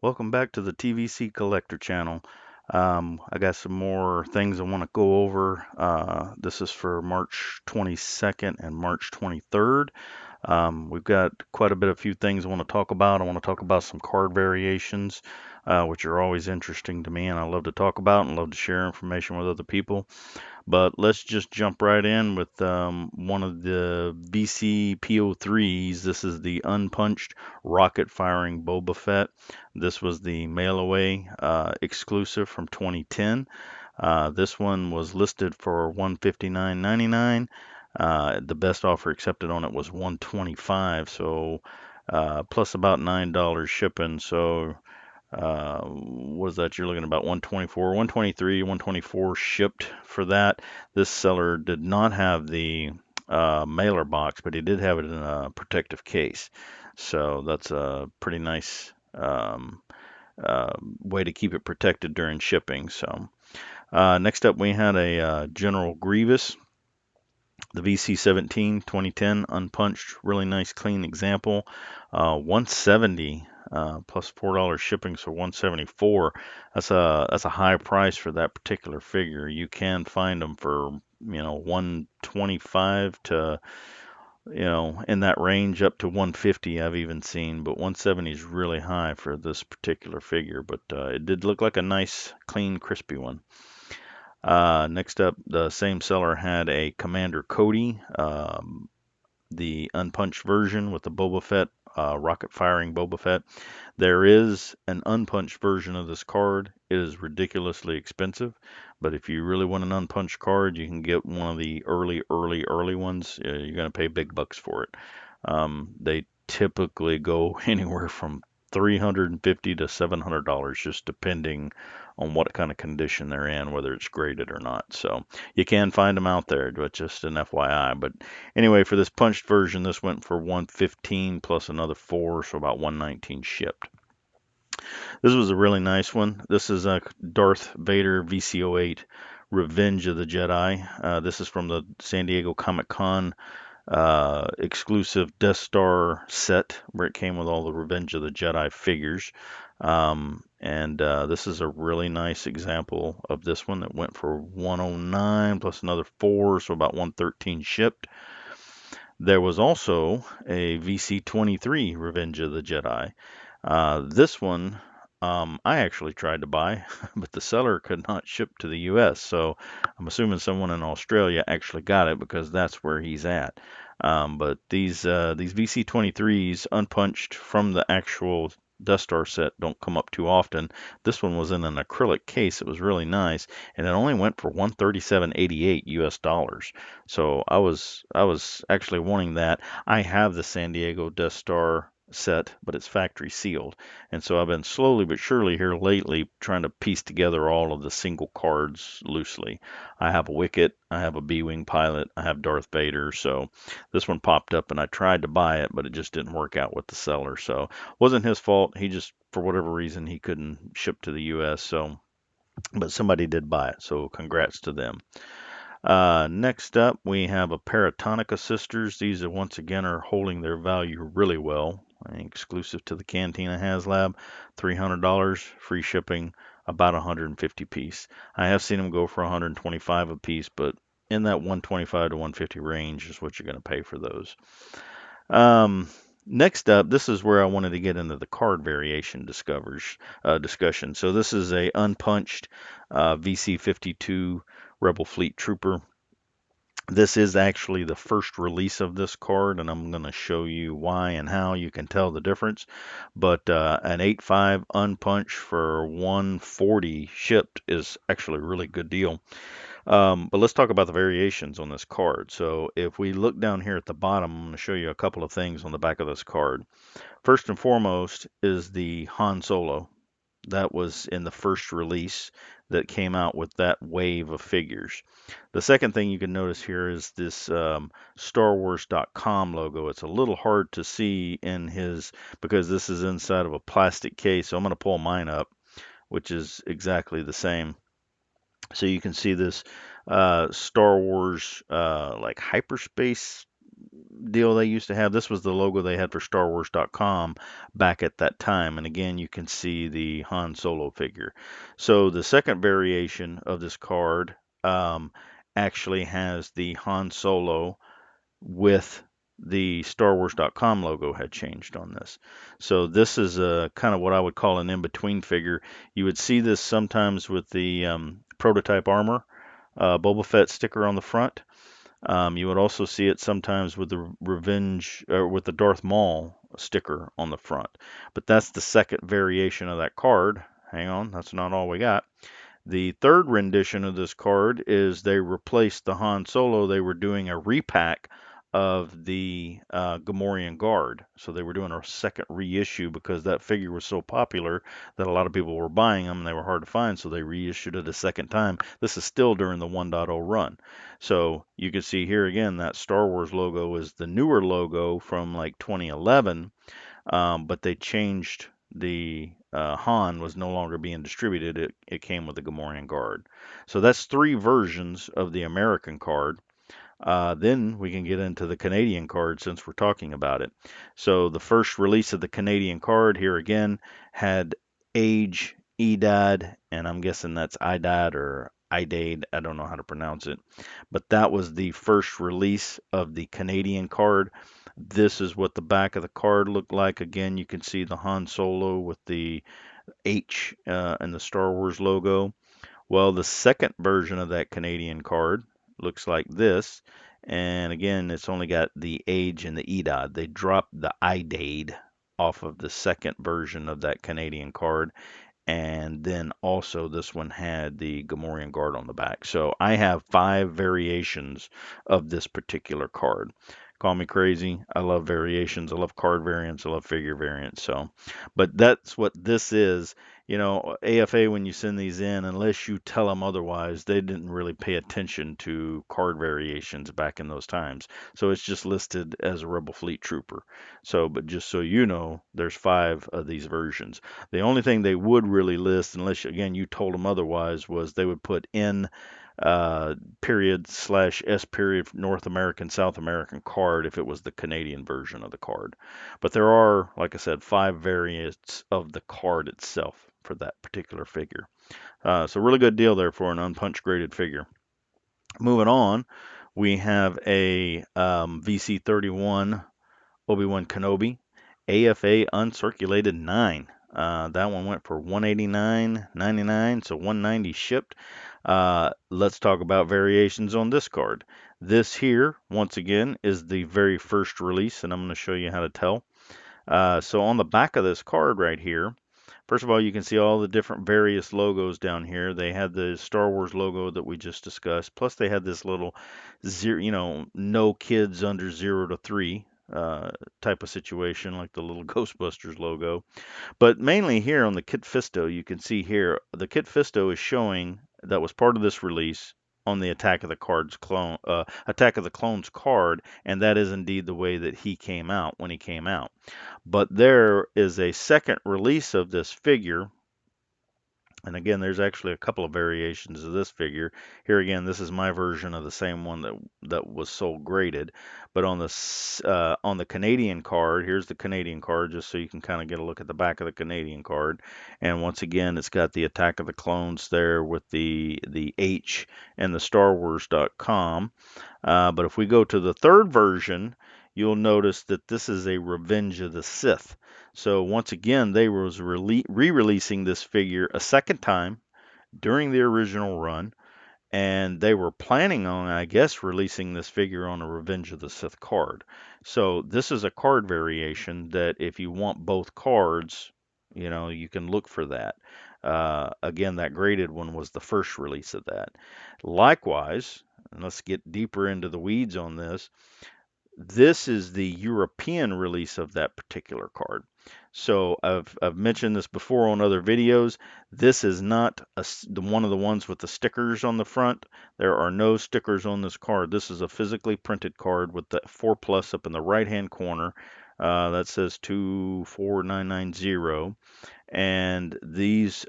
Welcome back to the TVC Collector channel. I got some more things I want to go over. This is for March 22nd and March 23rd. We've got quite a bit of few things I want to talk about. I want to talk about some card variations, which are always interesting to me, and I love to talk about and love to share information with other people. But let's just jump right in with one of the VCPO3s. This is the unpunched rocket firing Boba Fett. This was the mail away exclusive from 2010. This one was listed for $159.99. The best offer accepted on it was $125, so plus about $9 shipping. So what is that? You're looking at about 124, 123, 124 shipped for that. This seller did not have the mailer box, but he did have it in a protective case. So that's a pretty nice way to keep it protected during shipping. So next up, we had a General Grievous, the VC17 2010 unpunched, really nice clean example. 170 plus $4 shipping, so 174. That's a high price for that particular figure. You can find them for 125 to in that range up to 150 I've even seen, but 170 is really high for this particular figure. But it did look like a nice, clean, crispy one. Next up, the same seller had a Commander Cody, the unpunched version with the Boba Fett, rocket firing Boba Fett. There is an unpunched version of this card. It is ridiculously expensive, but if you really want an unpunched card, you can get one of the early ones. You're going to pay big bucks for it. They typically go anywhere from $350 to $700, just depending on what kind of condition they're in, whether it's graded or not. So you can find them out there, but just an FYI. But anyway, for this punched version, this went for 115 plus another four, so about 119 shipped. This was a really nice one. This is a Darth Vader VCO8 Revenge of the Jedi. This is from the San Diego Comic-Con exclusive Death Star set where it came with all the Revenge of the Jedi figures. And this is a really nice example of this one that went for 109 plus another four, so about 113 shipped. There was also a VC23 Revenge of the Jedi. This one I actually tried to buy, but the seller could not ship to the US. So I'm assuming someone in Australia actually got it because that's where he's at. But these VC23s unpunched from the actual Death Star set don't come up too often. This one was in an acrylic case. It was really nice, and it only went for 137.88 US dollars. So I was actually wanting that. I have the San Diego Death Star set, but it's factory sealed. And so I've been slowly but surely here lately trying to piece together all of the single cards loosely. I have a Wicket, I have a B-Wing pilot, I have Darth Vader. So this one popped up and I tried to buy it, but it just didn't work out with the seller. So it wasn't his fault. He just, for whatever reason, he couldn't ship to the US. So, but somebody did buy it. So congrats to them. Next up, we have a Paratonica Sisters. These are once again are holding their value really well. Exclusive to the Cantina HasLab, $300, free shipping, about 150 piece. I have seen them go for 125 a piece, but in that 125 to 150 range is what you're going to pay for those. Next up, this is where I wanted to get into the card variation discussion. So this is a unpunched VC52 Rebel Fleet Trooper. This is actually the first release of this card, and I'm going to show you why and how you can tell the difference. But an 8.5 unpunched for 140 shipped is actually a really good deal. But let's talk about the variations on this card. So if we look down here at the bottom, I'm going to show you a couple of things on the back of this card. First and foremost is the Han Solo. That was in the first release that came out with that wave of figures. The second thing you can notice here is this StarWars.com logo. It's a little hard to see in his because this is inside of a plastic case. So I'm going to pull mine up, which is exactly the same. So you can see this Star Wars like hyperspace deal they used to have. This was the logo they had for StarWars.com back at that time. And again, you can see the Han Solo figure. So the second variation of this card um, actually has the Han Solo with the StarWars.com logo had changed on this. So this is a kind of what I would call an in-between figure. You would see this sometimes with the prototype armor, Boba Fett sticker on the front. You would also see it sometimes with the Revenge or with the Darth Maul sticker on the front. But that's the second variation of that card. Hang on, that's not all we got. The third rendition of this card is they replaced the Han Solo. They were doing a repack of the Gamorrean Guard. So they were doing a second reissue because that figure was so popular that a lot of people were buying them and they were hard to find. So they reissued it a second time. This is still during the 1.0 run. So you can see here again that Star Wars logo is the newer logo from like 2011, but they changed the Han was no longer being distributed. It came with the Gamorrean Guard. So that's three versions of the American card. Then we can get into the Canadian card since we're talking about it. So the first release of the Canadian card here again had age, EDAD, and I'm guessing that's IDAD or IDAD. I don't know how to pronounce it. But that was the first release of the Canadian card. This is what the back of the card looked like. Again, you can see the Han Solo with the H and the Star Wars logo. Well, the second version of that Canadian card looks like this. And again, it's only got the age and the EDOD. They dropped the IDAD off of the second version of that Canadian card. And then also this one had the Gamorrean Guard on the back. So I have 5 variations of this particular card. Call me crazy. I love variations. I love card variants. I love figure variants. So, but that's what this is. You know, AFA, when you send these in, unless you tell them otherwise, they didn't really pay attention to card variations back in those times. So it's just listed as a Rebel Fleet Trooper. So, but just so you know, there's 5 of these versions. The only thing they would really list, unless again you told them otherwise, was they would put in period slash S period North American, South American card if it was the Canadian version of the card. But there are, like I said, 5 variants of the card itself for that particular figure. So really good deal there for an unpunched graded figure. Moving on, we have a VC31 Obi-Wan Kenobi, AFA uncirculated 9. That one went for $189.99, so $190 shipped. Let's talk about variations on this card. This here, once again, is the very first release, and I'm going to show you how to tell. So on the back of this card right here, first of all, you can see all the different various logos down here. They had the Star Wars logo that we just discussed, plus they had this little zero, no kids under 0 to 3 type of situation, like the little Ghostbusters logo. But mainly here on the Kit Fisto, you can see here the Kit Fisto is showing that was part of this release on the Attack of the Clones card, and that is indeed the way that he came out when he came out. But there is a second release of this figure. And again, there's actually a couple of variations of this figure. Here again, this is my version of the same one that was sold graded. But on the Canadian card, here's the Canadian card, just so you can kind of get a look at the back of the Canadian card. And once again, it's got the Attack of the Clones there with the H and the StarWars.com. But if we go to the third version, you'll notice that this is a Revenge of the Sith. So once again, they was re-releasing this figure a second time during the original run, and they were planning on, I guess, releasing this figure on a Revenge of the Sith card. So this is a card variation that if you want both cards, you can look for that. Again, that graded one was the first release of that. Likewise, and let's get deeper into the weeds on this. This is the European release of that particular card. So I've mentioned this before on other videos. This is not one of the ones with the stickers on the front. There are no stickers on this card. This is a physically printed card with the 4+ up in the right-hand corner. That says 24990. And these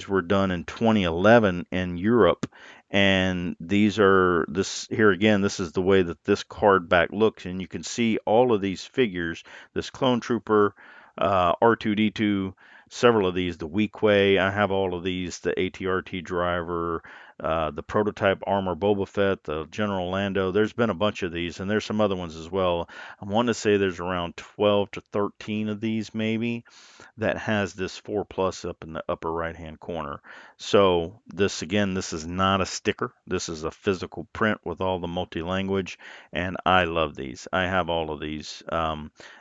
were done in 2011 in Europe, And these are this here again. This is the way that this card back looks, and you can see all of these figures. This Clone Trooper, R2D2, several of these. The Weequay, I have all of these. The ATRT driver, the prototype armor Boba Fett, the General Lando. There's been a bunch of these, and there's some other ones as well. I want to say there's around 12 to 13 of these maybe that has this 4 plus up in the upper right hand corner. So this again, this is not a sticker. This is a physical print with all the multi-language, and I love these. I have all of these.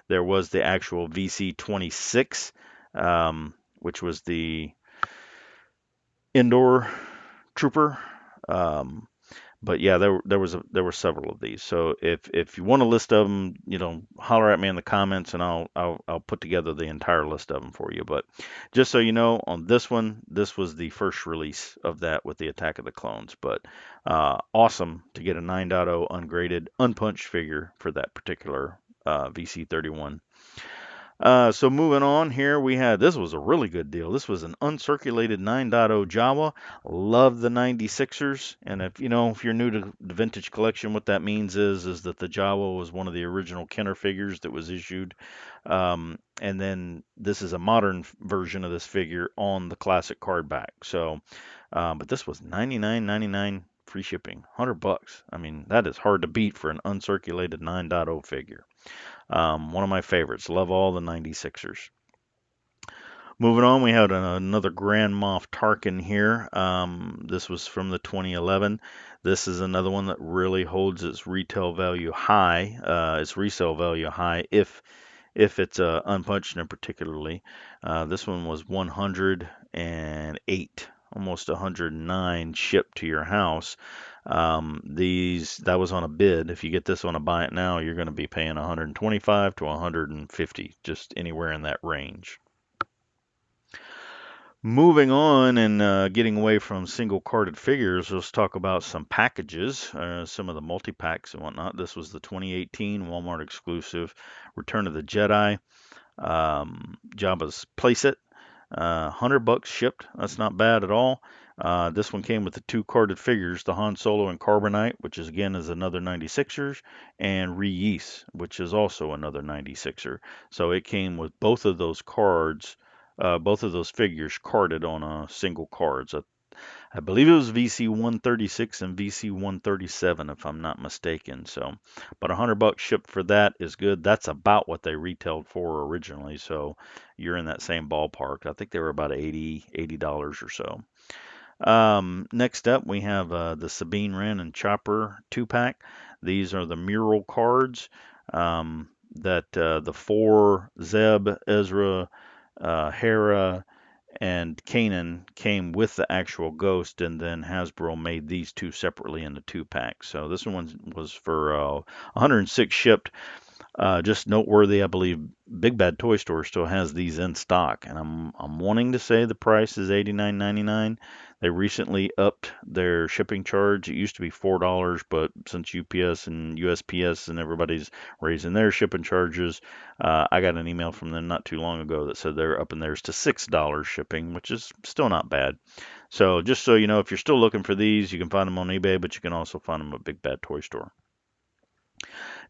There was the actual VC26, which was the indoor trooper. Um, but yeah, there were several of these. So if you want a list of them, holler at me in the comments, and I'll put together the entire list of them for you. But just so you know, on this one, this was the first release of that with the Attack of the Clones. But awesome to get a 9.0 ungraded, unpunched figure for that particular VC31. So moving on here, we had this was a really good deal. This was an uncirculated 9.0 Jawa. Love the 96ers, and if you're new to the vintage collection, what that means is that the Jawa was one of the original Kenner figures that was issued, and then this is a modern version of this figure on the classic card back. So, but this was $99.99 free shipping, $100. I mean, that is hard to beat for an uncirculated 9.0 figure. One of my favorites. Love all the 96ers. Moving on, we had another Grand Moff Tarkin here. This was from the 2011. This is another one that really holds its retail value high, its resale value high, if it's unpunched in particularly. This one was 108, almost 109 shipped to your house. That was on a bid. If you get this on a buy it now, you're going to be paying 125 to 150, just anywhere in that range. Moving on and getting away from single carded figures, let's talk about some packages, some of the multi packs and whatnot. This was the 2018 Walmart exclusive Return of the Jedi, Jabba's playset. $100 shipped. That's not bad at all. This one came with the two carded figures, the Han Solo and Carbonite, which is again is another 96er, and Reese, which is also another 96er. So it came with both of those cards, both of those figures carded on a single card. So I believe it was VC 136 and VC 137, if I'm not mistaken. So, but $100 shipped for that is good. That's about what they retailed for originally. So you're in that same ballpark. I think they were about $80 or so. Next up, we have the Sabine Wren and Chopper 2-pack. These are the mural cards that the four, Zeb, Ezra, Hera, and Kanan came with the actual Ghost, and then Hasbro made these two separately in the 2-pack. So this one was for 106 shipped. Just noteworthy, I believe Big Bad Toy Store still has these in stock, and I'm wanting to say the price is $89.99. They recently upped their shipping charge. It used to be $4, but since UPS and USPS and everybody's raising their shipping charges, I got an email from them not too long ago that said they're upping theirs to $6 shipping, which is still not bad. So just so you know, if you're still looking for these, you can find them on eBay, but you can also find them at Big Bad Toy Store.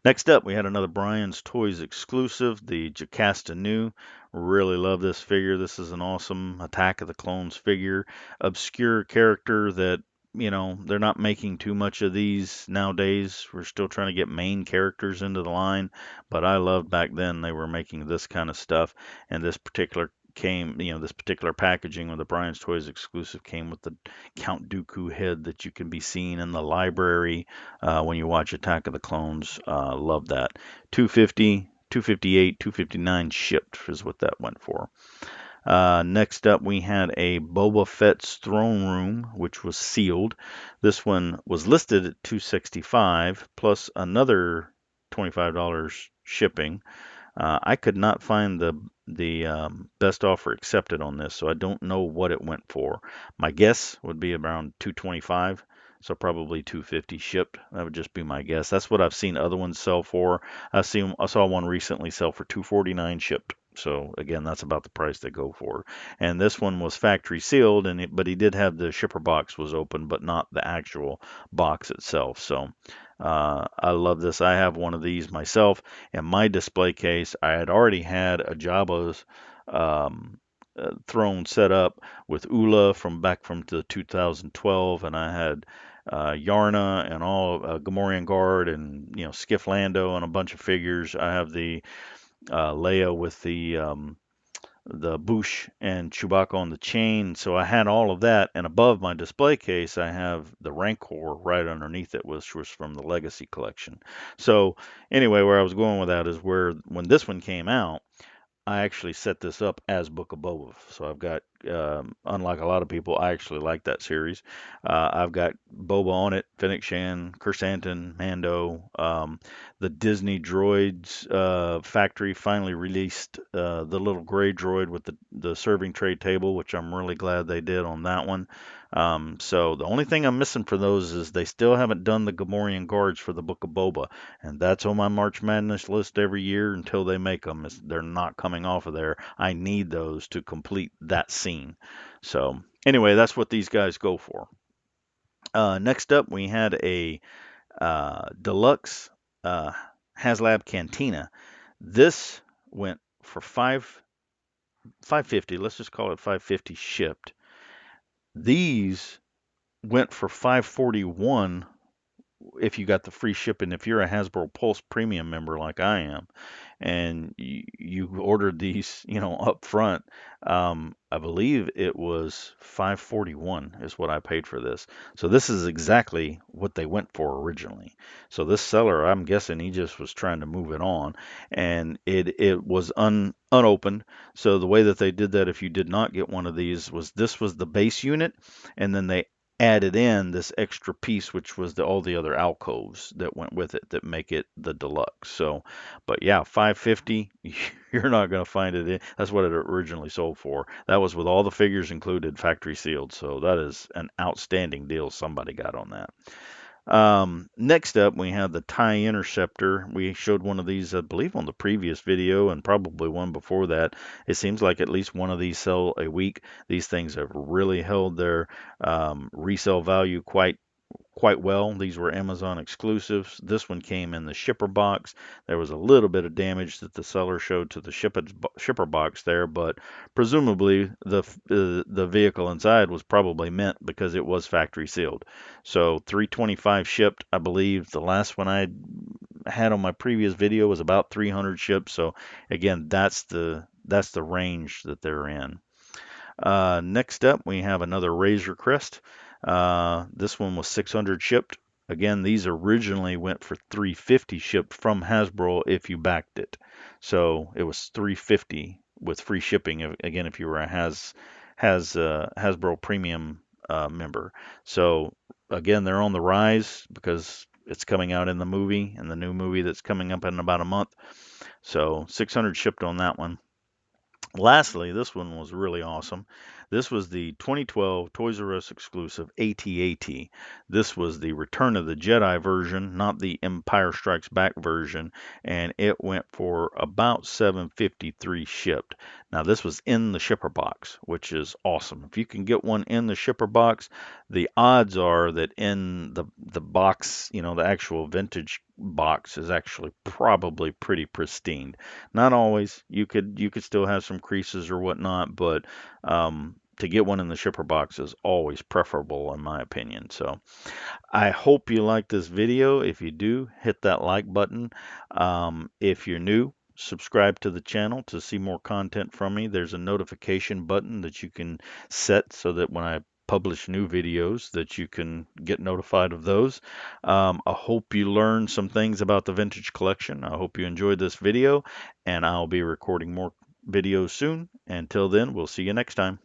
Next up, we had another Brian's Toys exclusive, the Jocasta Nu. Really love this figure. This is an awesome Attack of the Clones figure. Obscure character that, they're not making too much of these nowadays. We're still trying to get main characters into the line, but I loved back then they were making this kind of stuff, and this particular this particular packaging with the Brian's Toys exclusive came with the Count Dooku head that you can be seen in the library when you watch Attack of the Clones. Love that. 250, 258, 259 shipped is what that went for. Next up, we had a Boba Fett's Throne Room, which was sealed. This one was listed at $265 plus another $25 shipping. I could not find the best offer accepted on this, so I don't know what it went for. My guess would be around $225, so probably $250 shipped. That would just be my guess. That's what I've seen other ones sell for. I saw one recently sell for $249 shipped. So again, that's about the price they go for. And this one was factory sealed, but he did have the shipper box was open, but not the actual box itself. So I love this. I have one of these myself in my display case. I had already had a Jabba's um, throne set up with Ula from back from the 2012, and I had Yarna and all Gamorrean Guard and Skiff Lando and a bunch of figures. I have the Leia with the Boosh and Chewbacca on the chain. So I had all of that, and above my display case, I have the Rancor right underneath it, which was from the Legacy collection. So anyway, where I was going with that is where when this one came out, I actually set this up as Book of Boba. So I've got, unlike a lot of people, I actually like that series. I've got Boba on it, Fennec Shan, Kersantin, Mando. The Disney Droids factory finally released the little gray droid with the serving tray table, which I'm really glad they did on that one. So the only thing I'm missing for those is they still haven't done the Gamorrean Guards for the Book of Boba, and that's on my March Madness list every year until they make them. They're not coming off of there. I need those to complete that scene. So anyway, that's what these guys go for. Next up, we had a deluxe uh, HasLab Cantina. This went for 550. Let's just call it 550 shipped. These went for 541 if you got the free shipping. If you're a Hasbro Pulse Premium member like I am, and you ordered these, up front, I believe it was 541 is what I paid for this. So this is exactly what they went for originally. So this seller, I'm guessing he just was trying to move it on, and it was unopened. So the way that they did that, if you did not get one of these, was this was the base unit, and then they added in this extra piece, which was all the other alcoves that went with it that make it the deluxe. So, but yeah, 550, you're not going to find it. That's what it originally sold for. That was with all the figures included, factory sealed. So that is an outstanding deal somebody got on that. Next up, we have the TIE Interceptor. We showed one of these, I believe, on the previous video and probably one before that. It seems like at least one of these sell a week. These things have really held their resale value quite well. These were Amazon exclusives. This one came in the shipper box. There was a little bit of damage that the seller showed to the shipper box there, but presumably the vehicle inside was probably meant because it was factory sealed. So 325 shipped, I believe. The last one I had on my previous video was about 300 shipped. So again, that's the range that they're in. Next up, we have another Razor Crest. This one was 600 shipped. Again, these originally went for 350 shipped from Hasbro if you backed it. So it was 350 with free shipping. Again, if you were a Hasbro Premium member. So again, they're on the rise because it's coming out in the movie, and the new movie that's coming up in about a month. So 600 shipped on that one. Lastly, this one was really awesome. This was the 2012 Toys R Us exclusive AT-AT. This was the Return of the Jedi version, not the Empire Strikes Back version, and it went for about 753 shipped. Now this was in the shipper box, which is awesome. If you can get one in the shipper box, the odds are that in the box, the actual vintage box is actually probably pretty pristine. Not always. You could still have some creases or whatnot, but to get one in the shipper box is always preferable in my opinion. So I hope you like this video. If you do, hit that like button. If you're new, subscribe to the channel to see more content from me. There's a notification button that you can set so that when I publish new videos that you can get notified of those. I hope you learned some things about the vintage collection. I hope you enjoyed this video, and I'll be recording more videos soon. Until then, we'll see you next time.